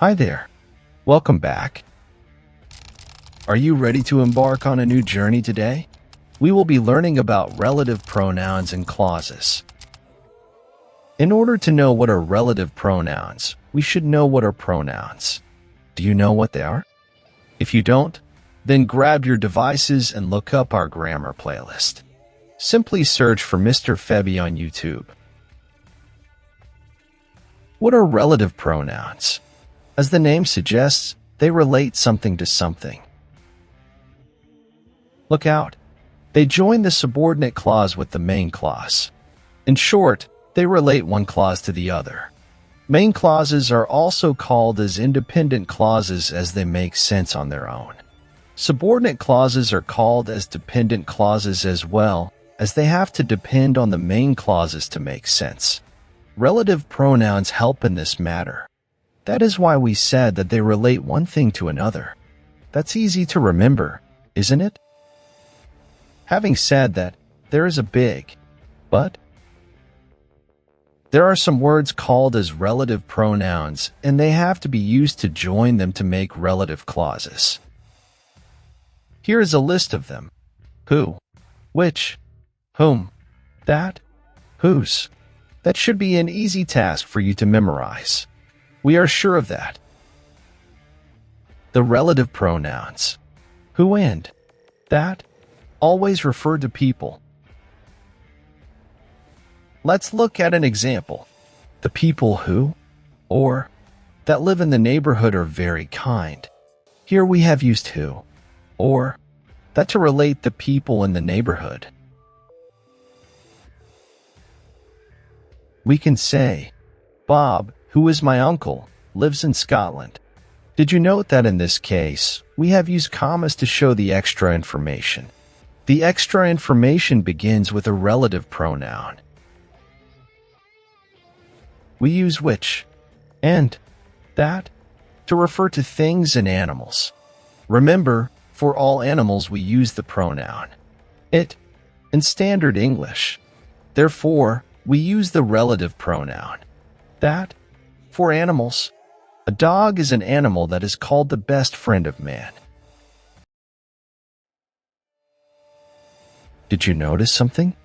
Hi there. Welcome back. Are you ready to embark on a new journey today? We will be learning about relative pronouns and clauses. In order to know what are relative pronouns, we should know what are pronouns. Do you know what they are? If you don't, then grab your devices and look up our grammar playlist. Simply search for Mr. Febby on YouTube. What are relative pronouns? As the name suggests, they relate something to something. Look out. They join the subordinate clause with the main clause. In short, they relate one clause to the other. Main clauses are also called as independent clauses as they make sense on their own. Subordinate clauses are called as dependent clauses as well, as they have to depend on the main clauses to make sense. Relative pronouns help in this matter. That is why we said that they relate one thing to another. That's easy to remember, isn't it? Having said that, there is a big but. There are some words called as relative pronouns, and they have to be used to join them to make relative clauses. Here is a list of them. Who, which, whom, that, whose. That should be an easy task for you to memorize. We are sure of that. The relative pronouns, who and that, always refer to people. Let's look at an example. The people who, or, that live in the neighborhood are very kind. Here we have used who, or, that to relate the people in the neighborhood. We can say, Bob, who is my uncle, lives in Scotland. Did you note that in this case, we have used commas to show the extra information? The extra information begins with a relative pronoun. We use which and that to refer to things and animals. Remember, for all animals we use the pronoun it in standard English. Therefore, we use the relative pronoun that for animals. A dog is an animal that is called the best friend of man. Did you notice something?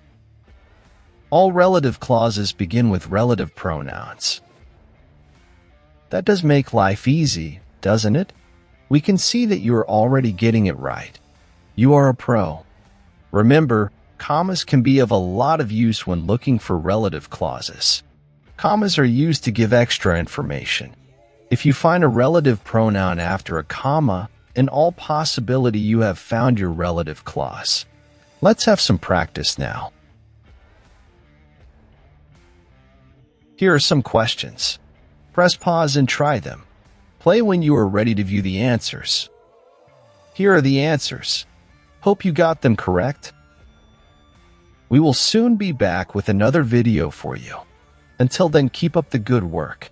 All relative clauses begin with relative pronouns. That does make life easy, doesn't it? We can see that you are already getting it right. You are a pro. Remember, commas can be of a lot of use when looking for relative clauses. Commas are used to give extra information. If you find a relative pronoun after a comma, in all possibility you have found your relative clause. Let's have some practice now. Here are some questions. Press pause and try them. Play when you are ready to view the answers. Here are the answers. Hope you got them correct. We will soon be back with another video for you. Until then, keep up the good work.